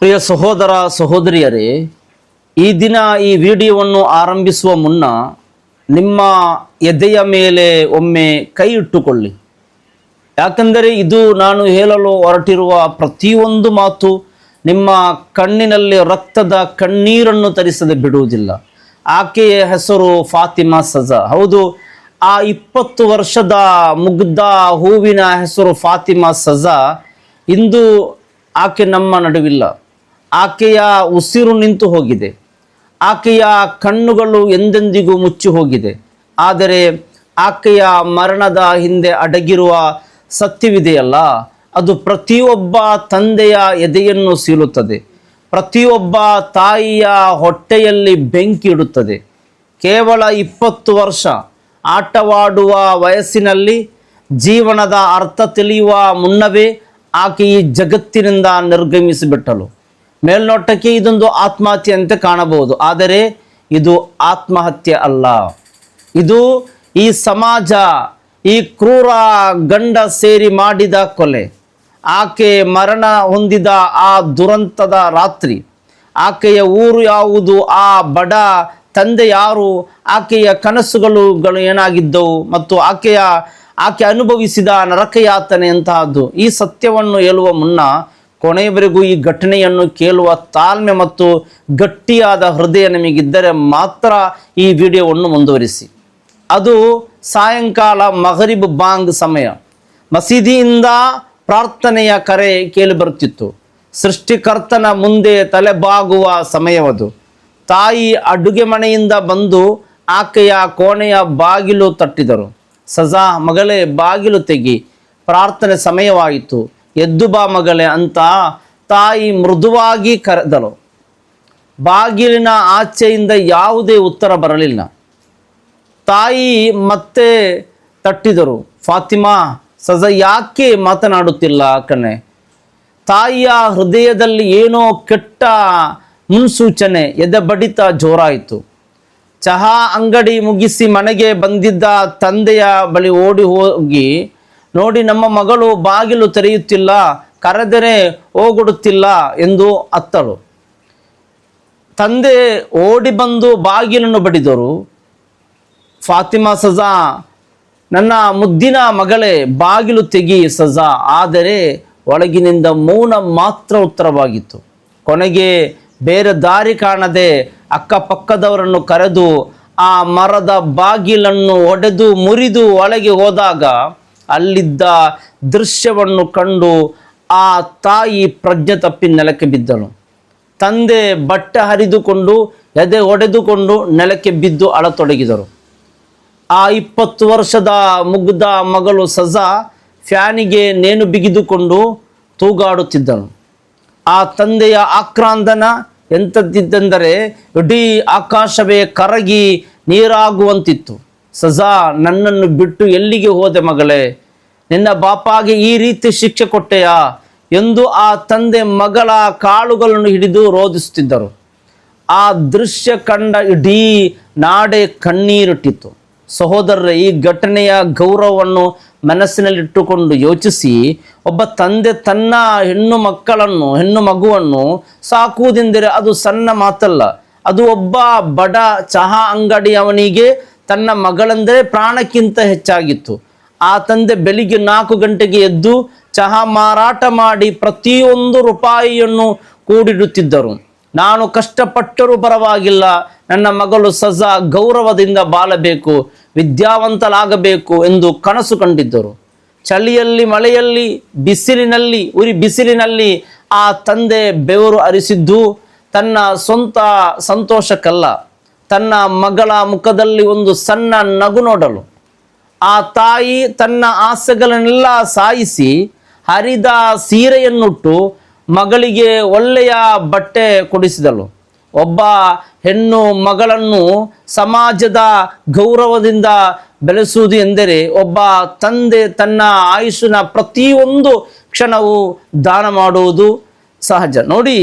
ಪ್ರಿಯ ಸಹೋದರ ಸಹೋದರಿಯರೇ, ಈ ದಿನ ಈ ವಿಡಿಯೋವನ್ನು ಆರಂಭಿಸುವ ಮುನ್ನ ನಿಮ್ಮ ಎದೆಯ ಮೇಲೆ ಒಮ್ಮೆ ಕೈ ಇಟ್ಟುಕೊಳ್ಳಿ. ಯಾಕೆಂದರೆ ಇದು ನಾನು ಹೇಳಲು ಹೊರಟಿರುವ ಪ್ರತಿಯೊಂದು ಮಾತು ನಿಮ್ಮ ಕಣ್ಣಿನಲ್ಲಿ ರಕ್ತದ ಕಣ್ಣೀರನ್ನು ತರಿಸದೆ ಬಿಡುವುದಿಲ್ಲ. ಆಕೆಯ ಹೆಸರು ಫಾತಿಮಾ ಸಜಾ. ಹೌದು, ಆ 20 ವರ್ಷದ ಮುಗ್ಧ ಹೂವಿನ ಹೆಸರು ಫಾತಿಮಾ ಸಜಾ. ಇಂದು ಆಕೆ ನಮ್ಮ ನಡುವಿಲ್ಲ. ಆಕೆಯ ಉಸಿರು ನಿಂತು ಹೋಗಿದೆ. ಆಕೆಯ ಕಣ್ಣುಗಳು ಎಂದೆಂದಿಗೂ ಮುಚ್ಚಿ ಹೋಗಿದೆ. ಆದರೆ ಆಕೆಯ ಮರಣದ ಹಿಂದೆ ಅಡಗಿರುವ ಸತ್ಯವಿದೆಯಲ್ಲ, ಅದು ಪ್ರತಿಯೊಬ್ಬ ತಂದೆಯ ಎದೆಯನ್ನು ಸೀಳುತ್ತದೆ, ಪ್ರತಿಯೊಬ್ಬ ತಾಯಿಯ ಹೊಟ್ಟೆಯಲ್ಲಿ ಬೆಂಕಿ ಇಡುತ್ತದೆ. ಕೇವಲ 20 ವರ್ಷ ಆಟವಾಡುವ ವಯಸ್ಸಿನಲ್ಲಿ ಜೀವನದ ಅರ್ಥ ತಿಳಿಯುವ ಮುನ್ನವೇ ಆಕೆ ಈ ಜಗತ್ತಿನಿಂದ ನಿರ್ಗಮಿಸಿಬಿಟ್ಟಳು. ಮೇಲ್ನೋಟಕ್ಕೆ ಇದೊಂದು ಆತ್ಮಹತ್ಯೆ ಅಂತ ಕಾಣಬಹುದು, ಆದರೆ ಇದು ಆತ್ಮಹತ್ಯೆ ಅಲ್ಲ. ಇದು ಈ ಸಮಾಜ, ಈ ಕ್ರೂರ ಗಂಡ ಸೇರಿ ಮಾಡಿದ ಕೊಲೆ. ಆಕೆ ಮರಣ ಹೊಂದಿದ ಆ ದುರಂತದ ರಾತ್ರಿ, ಆಕೆಯ ಊರು ಯಾವುದು, ಆ ಬಡ ತಂದೆ ಯಾರು, ಆಕೆಯ ಕನಸುಗಳು ಏನಾಗಿದ್ದವು ಮತ್ತು ಆಕೆ ಅನುಭವಿಸಿದ ನರಕಯಾತನೆ ಅಂತಹದ್ದು. ಈ ಸತ್ಯವನ್ನು ಹೇಳುವ ಮುನ್ನ ಕೊನೆಯವರೆಗೂ ಈ ಘಟನೆಯನ್ನು ಕೇಳುವ ತಾಳ್ಮೆ ಮತ್ತು ಗಟ್ಟಿಯಾದ ಹೃದಯ ನಿಮಗಿದ್ದರೆ ಮಾತ್ರ ಈ ವಿಡಿಯೋವನ್ನು ಮುಂದುವರಿಸಿ. ಅದು ಸಾಯಂಕಾಲ ಮಗರಿಬ್ ಬಾಂಗ್ ಸಮಯ. ಮಸೀದಿಯಿಂದ ಪ್ರಾರ್ಥನೆಯ ಕರೆ ಕೇಳಿಬರುತ್ತಿತ್ತು. ಸೃಷ್ಟಿಕರ್ತನ ಮುಂದೆ ತಲೆಬಾಗುವ ಸಮಯವದು. ತಾಯಿ ಅಡುಗೆ ಮನೆಯಿಂದ ಬಂದು ಆಕೆಯ ಕೋಣೆಯ ಬಾಗಿಲು ತಟ್ಟಿದರು. ಸಜಾ, ಮಗಳೇ, ಬಾಗಿಲು ತೆಗಿ, ಪ್ರಾರ್ಥನೆ ಸಮಯವಾಯಿತು, ಎದ್ದು ಬಾ ಮಗಳೇ ಅಂತ ತಾಯಿ ಮೃದುವಾಗಿ ಕರೆದಳು. ಬಾಗಿಲಿನ ಆಚೆಯಿಂದ ಯಾವುದೇ ಉತ್ತರ ಬರಲಿಲ್ಲ. ತಾಯಿ ಮತ್ತೆ ತಟ್ಟಿದರು. ಫಾತಿಮಾ, ಸಜಾ ಯಾಕೆ ಮಾತನಾಡುತ್ತಿಲ್ಲ ಕಣೆ? ತಾಯಿಯ ಹೃದಯದಲ್ಲಿ ಏನೋ ಕೆಟ್ಟ ಮುನ್ಸೂಚನೆ. ಎದೆ ಬಡಿತ ಜೋರಾಯಿತು. ಚಹಾ ಅಂಗಡಿ ಮುಗಿಸಿ ಮನೆಗೆ ಬಂದಿದ್ದ ತಂದೆಯ ಬಳಿ ಓಡಿ ಹೋಗಿ, ನೋಡಿ, ನಮ್ಮ ಮಗಳು ಬಾಗಿಲು ತೆರೆಯುತ್ತಿಲ್ಲ, ಕರೆದರೆ ಹೋಗೊಡುತ್ತಿಲ್ಲ ಎಂದು ಅತ್ತಳು. ತಂದೆ ಓಡಿ ಬಂದು ಬಾಗಿಲನ್ನು ಬಡಿದರು. ಫಾತಿಮಾ, ಸಜಾ, ನನ್ನ ಮುದ್ದಿನ ಮಗಳೇ, ಬಾಗಿಲು ತೆಗಿ ಸಜಾ. ಆದರೆ ಒಳಗಿನಿಂದ ಮೌನ ಮಾತ್ರ ಉತ್ತರವಾಗಿತ್ತು. ಕೊನೆಗೆ ಬೇರೆ ದಾರಿ ಕಾಣದೆ ಅಕ್ಕಪಕ್ಕದವರನ್ನು ಕರೆದು ಆ ಮರದ ಬಾಗಿಲನ್ನು ಒಡೆದು ಮುರಿದು ಒಳಗೆ ಹೋದಾಗ ಅಲ್ಲಿದ್ದ ದೃಶ್ಯವನ್ನು ಕಂಡು ಆ ತಾಯಿ ಪ್ರಜ್ಞೆ ತಪ್ಪಿ ನೆಲಕ್ಕೆ ಬಿದ್ದಳು. ತಂದೆ ಬಟ್ಟೆ ಹರಿದುಕೊಂಡು ಎದೆ ಒಡೆದುಕೊಂಡು ನೆಲಕ್ಕೆ ಬಿದ್ದು ಅಳತೊಡಗಿದರು. ಆ 20 ವರ್ಷದ ಮುಗ್ಧ ಮಗಳು ಸಜಾ ಫ್ಯಾನಿಗೆ ನೇಣು ಬಿಗಿದುಕೊಂಡು ತೂಗಾಡುತ್ತಿದ್ದಳು. ಆ ತಂದೆಯ ಆಕ್ರಂದನ ಎಂಥದ್ದಿತ್ತೆಂದರೆ ಇಡೀ ಆಕಾಶವೇ ಕರಗಿ ನೀರಾಗುವಂತಿತ್ತು. ಸಜಾ, ನನ್ನನ್ನು ಬಿಟ್ಟು ಎಲ್ಲಿಗೆ ಹೋದೆ ಮಗಳೇ? ನಿನ್ನ ಬಾಪಾಗೆ ಈ ರೀತಿ ಶಿಕ್ಷೆ ಕೊಟ್ಟೆಯಾ ಎಂದು ಆ ತಂದೆ ಮಗಳ ಕಾಲುಗಳನ್ನು ಹಿಡಿದು ರೋಧಿಸುತ್ತಿದ್ದರು. ಆ ದೃಶ್ಯ ಕಂಡ ಇಡೀ ನಾಡೆ ಕಣ್ಣೀರಿಟ್ಟಿತ್ತು. ಸಹೋದರರೇ, ಈ ಘಟನೆಯ ಗೌರವವನ್ನು ಮನಸ್ಸಿನಲ್ಲಿಟ್ಟುಕೊಂಡು ಯೋಚಿಸಿ. ಒಬ್ಬ ತಂದೆ ತನ್ನ ಹೆಣ್ಣು ಮಗುವನ್ನು ಸಾಕುವುದೆಂದರೆ ಅದು ಸಣ್ಣ ಮಾತಲ್ಲ. ಅದು ಒಬ್ಬ ಬಡ ಚಹಾ ಅಂಗಡಿಯವನಿಗೆ ತನ್ನ ಮಗಳೆಂದರೆ ಪ್ರಾಣಕ್ಕಿಂತ ಹೆಚ್ಚಾಗಿತ್ತು. ಆ ತಂದೆ ಬೆಳಿಗ್ಗೆ 4 ಗಂಟೆಗೆ ಎದ್ದು ಚಹಾ ಮಾರಾಟ ಮಾಡಿ ಪ್ರತಿಯೊಂದು ರೂಪಾಯಿಯನ್ನು ಕೂಡಿಡುತ್ತಿದ್ದರು. ನಾನು ಕಷ್ಟಪಟ್ಟರೂ ಪರವಾಗಿಲ್ಲ, ನನ್ನ ಮಗಳು ಸಜಾ ಗೌರವದಿಂದ ಬಾಳಬೇಕು, ವಿದ್ಯಾವಂತಲಾಗಬೇಕು ಎಂದು ಕನಸು ಕಂಡಿದ್ದರು. ಚಳಿಯಲ್ಲಿ, ಮಳೆಯಲ್ಲಿ, ಬಿಸಿಲಿನಲ್ಲಿ ಆ ತಂದೆ ಬೆವರು ಹರಿಸಿದ್ದು ತನ್ನ ಸ್ವಂತ ಸಂತೋಷಕ್ಕಲ್ಲ, ತನ್ನ ಮಗಳ ಮುಖದಲ್ಲಿ ಒಂದು ಸಣ್ಣ ನಗು ನೋಡಲು. ಆ ತಾಯಿ ತನ್ನ ಆಸೆಗಳನ್ನೆಲ್ಲ ಸಾಯಿಸಿ ಹರಿದ ಸೀರೆಯನ್ನುಟ್ಟು ಮಗಳಿಗೆ ಒಳ್ಳೆಯ ಬಟ್ಟೆ ಕೊಡಿಸಿದಳು. ಒಬ್ಬ ಹೆಣ್ಣು ಮಗಳನ್ನು ಸಮಾಜದ ಗೌರವದಿಂದ ಬೆಳೆಸುವುದು ಎಂದರೆ ಒಬ್ಬ ತಂದೆ ತನ್ನ ಆಯುಷ್ಯನ ಪ್ರತಿಯೊಂದು ಕ್ಷಣವೂ ದಾನ ಮಾಡುವುದು ಸಹಜ. ನೋಡಿ,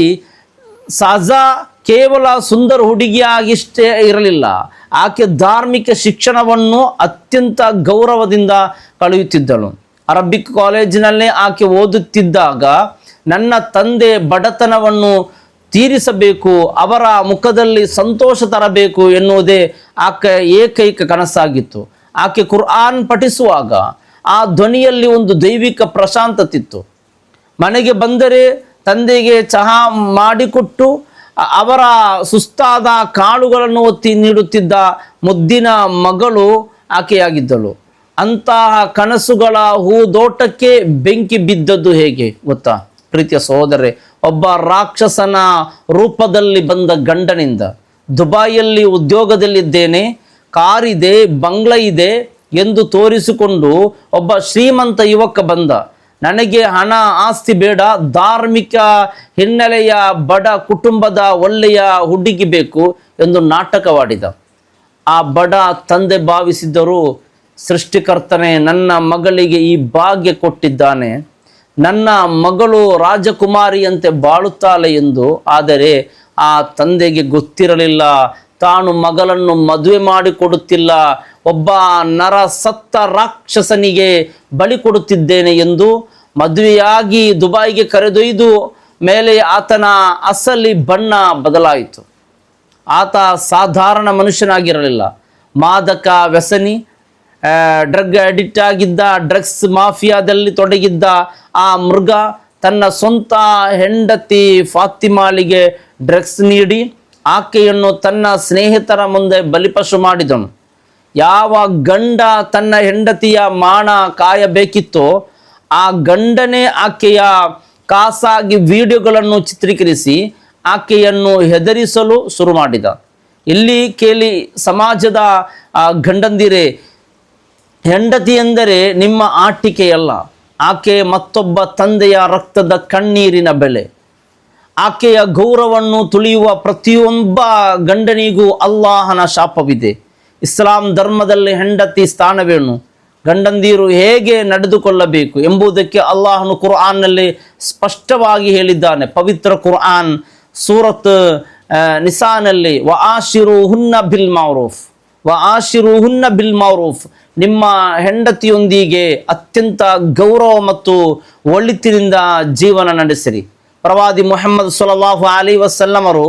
ಸಜಾ ಕೇವಲ ಸುಂದರ ಹುಡುಗಿಯಾಗಿಷ್ಟೇ ಇರಲಿಲ್ಲ, ಆಕೆ ಧಾರ್ಮಿಕ ಶಿಕ್ಷಣವನ್ನು ಅತ್ಯಂತ ಗೌರವದಿಂದ ಕಳೆಯುತ್ತಿದ್ದಳು. ಅರಬಿಕ್ ಕಾಲೇಜಿನಲ್ಲೇ ಆಕೆ ಓದುತ್ತಿದ್ದಾಗ ನನ್ನ ತಂದೆ ಬಡತನವನ್ನು ತೀರಿಸಬೇಕು, ಅವರ ಮುಖದಲ್ಲಿ ಸಂತೋಷ ತರಬೇಕು ಎನ್ನುವುದೇ ಆಕೆ ಏಕೈಕ ಕನಸಾಗಿತ್ತು. ಆಕೆ ಕುರ್ಆನ್ ಪಠಿಸುವಾಗ ಆ ಧ್ವನಿಯಲ್ಲಿ ಒಂದು ದೈವಿಕ ಪ್ರಶಾಂತತಿತ್ತು. ಮನೆಗೆ ಬಂದರೆ ತಂದೆಗೆ ಚಹಾ ಮಾಡಿಕೊಟ್ಟು ಅವರ ಸುಸ್ತಾದ ಕಾಳುಗಳನ್ನು ಒತ್ತಿ ನೀಡುತ್ತಿದ್ದ ಮುದ್ದಿನ ಮಗಳು ಆಕೆಯಾಗಿದ್ದಳು. ಅಂತಹ ಕನಸುಗಳ ಹೂದೋಟಕ್ಕೆ ಬೆಂಕಿ ಬಿದ್ದದ್ದು ಹೇಗೆ ಗೊತ್ತಾ ಪ್ರೀತಿಯ ಸಹೋದರರೇ? ಒಬ್ಬ ರಾಕ್ಷಸನ ರೂಪದಲ್ಲಿ ಬಂದ ಗಂಡನಿಂದ ದುಬೈಯಲ್ಲಿ ಉದ್ಯೋಗದಲ್ಲಿದ್ದೇನೆ, ಕಾರಿದೆ, ಬಂಗ್ಲೆ ಇದೆ ಎಂದು ತೋರಿಸಿಕೊಂಡು ಒಬ್ಬ ಶ್ರೀಮಂತ ಯುವಕ ಬಂದ. ನನಗೆ ಹಣ ಆಸ್ತಿ ಬೇಡ, ಧಾರ್ಮಿಕ ಹಿನ್ನೆಲೆಯ ಬಡ ಕುಟುಂಬದ ಒಳ್ಳೆಯ ಹುಡುಗಿ ಬೇಕು ಎಂದು ನಾಟಕವಾಡಿದ. ಆ ಬಡ ತಂದೆ ಭಾವಿಸಿದ್ದರು, ಸೃಷ್ಟಿಕರ್ತನೇ ನನ್ನ ಮಗಳಿಗೆ ಈ ಭಾಗ್ಯ ಕೊಟ್ಟಿದ್ದಾನೆ, ನನ್ನ ಮಗಳು ರಾಜಕುಮಾರಿಯಂತೆ ಬಾಳುತ್ತಾಳೆ ಎಂದು. ಆದರೆ ಆ ತಂದೆಗೆ ಗೊತ್ತಿರಲಿಲ್ಲ, ತಾನು ಮಗಳನ್ನು ಮದುವೆ ಮಾಡಿಕೊಡುತ್ತಿಲ್ಲ, ಒಬ್ಬ ನರ ಸತ್ತ ರಾಕ್ಷಸನಿಗೆ ಬಲಿ ಕೊಡುತ್ತಿದ್ದೇನೆ ಎಂದು. ಮದುವೆಯಾಗಿ ದುಬೈಗೆ ಕರೆದೊಯ್ದು ಮೇಲೆ ಆತನ ಅಸಲಿ ಬಣ್ಣ ಬದಲಾಯಿತು. ಆತ ಸಾಧಾರಣ ಮನುಷ್ಯನಾಗಿರಲಿಲ್ಲ, ಮಾದಕ ವ್ಯಸನಿ, ಡ್ರಗ್ ಅಡಿಕ್ಟ್ ಆಗಿದ್ದ, ಡ್ರಗ್ಸ್ ಮಾಫಿಯಾದಲ್ಲಿ ತೊಡಗಿದ್ದ ಆ ಮೃಗ ತನ್ನ ಸ್ವಂತ ಹೆಂಡತಿ ಫಾತಿಮಾಳಿಗೆ ಡ್ರಗ್ಸ್ ನೀಡಿ ಆಕೆಯನ್ನು ತನ್ನ ಸ್ನೇಹಿತರ ಮುಂದೆ ಬಲಿಪಶು ಮಾಡಿದನು. ಯಾವ ಗಂಡ ತನ್ನ ಹೆಂಡತಿಯ ಮಾನ ಕಾಯಬೇಕಿತ್ತೋ ಆ ಗಂಡನೇ ಆಕೆಯ ಖಾಸಗಿ ವಿಡಿಯೋಗಳನ್ನು ಚಿತ್ರೀಕರಿಸಿ ಆಕೆಯನ್ನು ಹೆದರಿಸಲು ಶುರು ಮಾಡಿದ. ಇಲ್ಲಿ ಕೇಳಿ ಸಮಾಜದ ಗಂಡಂದಿರೇ, ಹೆಂಡತಿ ಎಂದರೆ ನಿಮ್ಮ ಆಟಿಕೆಯಲ್ಲ, ಆಕೆ ಮತ್ತೊಬ್ಬ ತಂದೆಯ ರಕ್ತದ ಕಣ್ಣೀರಿನ ಬೆಲೆ. ಆಕೆಯ ಗೌರವವನ್ನು ತುಳಿಯುವ ಪ್ರತಿಯೊಬ್ಬ ಗಂಡನಿಗೂ ಅಲ್ಲಾಹನ ಶಾಪವಿದೆ. ಇಸ್ಲಾಂ ಧರ್ಮದಲ್ಲಿ ಹೆಂಡತಿ ಸ್ಥಾನವೇನು, ಗಂಡಂದಿರು ಹೇಗೆ ನಡೆದುಕೊಳ್ಳಬೇಕು ಎಂಬುದಕ್ಕೆ ಅಲ್ಲಾಹನು ಕುರ್ಆನ್ನಲ್ಲಿ ಸ್ಪಷ್ಟವಾಗಿ ಹೇಳಿದ್ದಾನೆ. ಪವಿತ್ರ ಕುರ್ಆನ್ ಸೂರತ್ ನಿಸಾನಲ್ಲಿ ವಆಶಿರುಹುನ್ನ ಬಿಲ್ ಮಾರೂಫ್, ವಆಶಿರುಹುನ್ನ ಬಿಲ್ ಮಾರೂಫ್, ನಿಮ್ಮ ಹೆಂಡತಿಯೊಂದಿಗೆ ಅತ್ಯಂತ ಗೌರವ ಮತ್ತು ಒಳಿತಿನಿಂದ ಜೀವನ ನಡೆಸಿರಿ. ಪ್ರವಾದಿ ಮುಹಮ್ಮದ್ ಸಲ್ಲಲ್ಲಾಹು ಅಲೈಹಿ ವಸಲ್ಲಮರು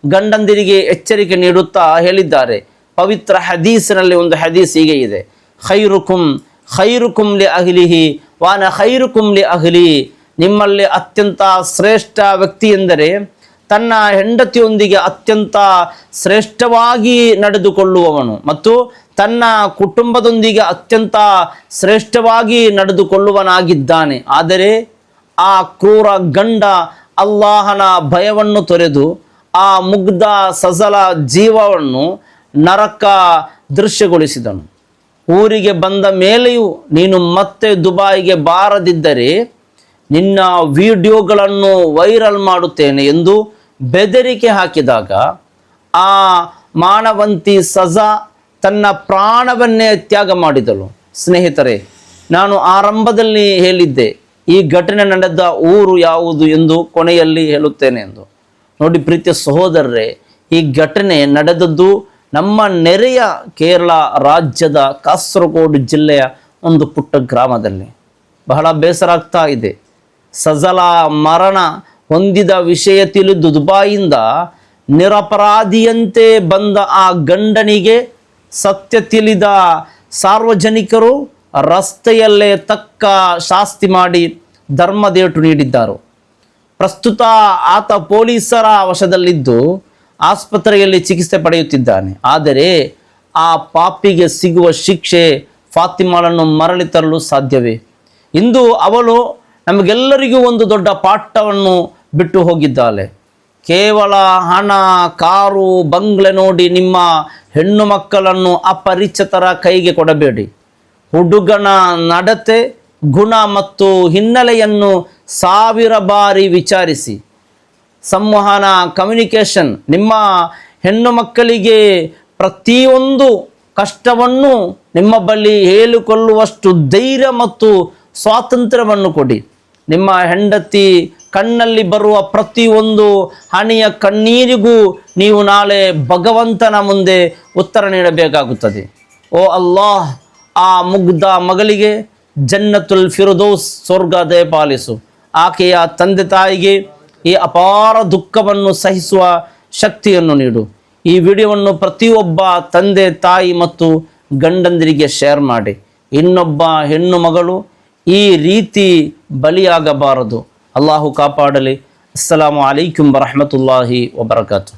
ಗಂಡಂದಿರಿಗೆ ಎಚ್ಚರಿಕೆ ನೀಡುತ್ತಾ ಹೇಳಿದ್ದಾರೆ. ಪವಿತ್ರ ಹದೀಸಿನಲ್ಲಿ ಒಂದು ಹದೀಸ್ ಹೀಗೆ ಇದೆ, ಖೈರುಕುಂ ಲಿ ಅಹ್ಲಿಹಿ ವಾನ ಖೈರುಕುಂ ಲಿ ಅಹ್ಲಿ. ನಿಮ್ಮಲ್ಲಿ ಅತ್ಯಂತ ಶ್ರೇಷ್ಠ ವ್ಯಕ್ತಿ ಎಂದರೆ ತನ್ನ ಹೆಂಡತಿಯೊಂದಿಗೆ ಅತ್ಯಂತ ಶ್ರೇಷ್ಠವಾಗಿ ನಡೆದುಕೊಳ್ಳುವವನು ಮತ್ತು ತನ್ನ ಕುಟುಂಬದೊಂದಿಗೆ ಅತ್ಯಂತ ಶ್ರೇಷ್ಠವಾಗಿ ನಡೆದುಕೊಳ್ಳುವನಾಗಿದ್ದಾನೆ. ಆದರೆ ಆ ಕ್ರೂರ ಗಂಡ ಅಲ್ಲಾಹನ ಭಯವನ್ನು ತೊರೆದು ಆ ಮುಗ್ಧ ಸಜಲ ಜೀವವನ್ನು ನರಕ ದೃಶ್ಯಗೊಳಿಸಿದನು. ಊರಿಗೆ ಬಂದ ಮೇಲೆಯೂ ನೀನು ಮತ್ತೆ ದುಬೈಗೆ ಬಾರದಿದ್ದರೆ ನಿನ್ನ ವಿಡಿಯೋಗಳನ್ನು ವೈರಲ್ ಮಾಡುತ್ತೇನೆ ಎಂದು ಬೆದರಿಕೆ ಹಾಕಿದಾಗ ಆ ಮಾನವಂತಿ ಸಜಾ ತನ್ನ ಪ್ರಾಣವನ್ನೇ ತ್ಯಾಗ ಮಾಡಿದಳು. ಸ್ನೇಹಿತರೆ, ನಾನು ಆರಂಭದಲ್ಲಿ ಹೇಳಿದ್ದೆ ಈ ಘಟನೆ ನಡೆದ ಊರು ಯಾವುದು ಎಂದು, ಕೊನೆಯಲ್ಲಿ ಹೇಳುತ್ತೇನೆ ಎಂದು. ನೋಡಿ ಪ್ರೀತಿಯ ಸಹೋದರರೇ, ಈ ಘಟನೆ ನಡೆದದ್ದು ನಮ್ಮ ನೆರೆಯ ಕೇರಳ ರಾಜ್ಯದ ಕಾಸರಗೋಡು ಜಿಲ್ಲೆಯ ಒಂದು ಪುಟ್ಟ ಗ್ರಾಮದಲ್ಲಿ. ಬಹಳ ಬೇಸರ ಆಗ್ತಾ ಇದೆ. ಸಜಲ ಮರಣ ಹೊಂದಿದ ವಿಷಯ ತಿಳಿದು ದುಬೈಯಿಂದ ನಿರಪರಾಧಿಯಂತೆ ಬಂದ ಆ ಗಂಡನಿಗೆ ಸತ್ಯ ತಿಳಿದ ಸಾರ್ವಜನಿಕರು ರಸ್ತೆಯಲ್ಲೇ ತಕ್ಕ ಶಾಸ್ತಿ ಮಾಡಿ ಧರ್ಮದೇಟು ನೀಡಿದ್ದಾರೆ. ಪ್ರಸ್ತುತ ಆತ ಪೊಲೀಸರ ವಶದಲ್ಲಿದ್ದು ಆಸ್ಪತ್ರೆಯಲ್ಲಿ ಚಿಕಿತ್ಸೆ ಪಡೆಯುತ್ತಿದ್ದಾನೆ. ಆದರೆ ಆ ಪಾಪಿಗೆ ಸಿಗುವ ಶಿಕ್ಷೆ ಫಾತಿಮಾಳನ್ನು ಮರಳಿ ತರಲು ಸಾಧ್ಯವೇ? ಇಂದು ಅವಳು ನಮಗೆಲ್ಲರಿಗೂ ಒಂದು ದೊಡ್ಡ ಪಾಠವನ್ನು ಬಿಟ್ಟು ಹೋಗಿದ್ದಾಳೆ. ಕೇವಲ ಹಣ, ಕಾರು, ಬಂಗ್ಲೆ ನೋಡಿ ನಿಮ್ಮ ಹೆಣ್ಣು ಮಕ್ಕಳನ್ನು ಅಪರಿಚಿತರ ಕೈಗೆ ಕೊಡಬೇಡಿ. ಹುಡುಗನ ನಡತೆ, ಗುಣ ಮತ್ತು ಹಿನ್ನೆಲೆಯನ್ನು 1000 ಬಾರಿ ವಿಚಾರಿಸಿ. ಸಂವಹನ, ಕಮ್ಯುನಿಕೇಷನ್. ನಿಮ್ಮ ಹೆಣ್ಣು ಮಕ್ಕಳಿಗೆ ಪ್ರತಿಯೊಂದು ಕಷ್ಟವನ್ನು ನಿಮ್ಮ ಬಳಿ ಹೇಳಿಕೊಳ್ಳುವಷ್ಟು ಧೈರ್ಯ ಮತ್ತು ಸ್ವಾತಂತ್ರ್ಯವನ್ನು ಕೊಡಿ. ನಿಮ್ಮ ಹೆಂಡತಿ ಕಣ್ಣಲ್ಲಿ ಬರುವ ಪ್ರತಿಯೊಂದು ಹನಿಯ ಕಣ್ಣೀರಿಗೂ ನೀವು ನಾಳೆ ಭಗವಂತನ ಮುಂದೆ ಉತ್ತರ ನೀಡಬೇಕಾಗುತ್ತದೆ. ಓ ಅಲ್ಲಾಹ್, ಆ ಮುಗ್ಧ ಮಗಳಿಗೆ ಜನ್ನತುಲ್ ಫಿರ್ದೌಸ್ ಸ್ವರ್ಗ ದಯಪಾಲಿಸು. ಆಕೆಯ ತಂದೆ ತಾಯಿಗೆ ಈ ಅಪಾರ ದುಃಖವನ್ನು ಸಹಿಸುವ ಶಕ್ತಿಯನ್ನು ನೀಡು. ಈ ವಿಡಿಯೋವನ್ನು ಪ್ರತಿಯೊಬ್ಬ ತಂದೆ ತಾಯಿ ಮತ್ತು ಗಂಡಂದಿರಿಗೆ ಶೇರ್ ಮಾಡಿ. ಇನ್ನೊಬ್ಬ ಹೆಣ್ಣು ಮಗಳು ಈ ರೀತಿ ಬಲಿಯಾಗಬಾರದು. ಅಲ್ಲಾಹು ಕಾಪಾಡಲಿ. ಅಸ್ಸಲಾಮು ಅಲೈಕುಂ ವರಹಮತುಲ್ಲಾಹಿ ವಬರಕಾತು.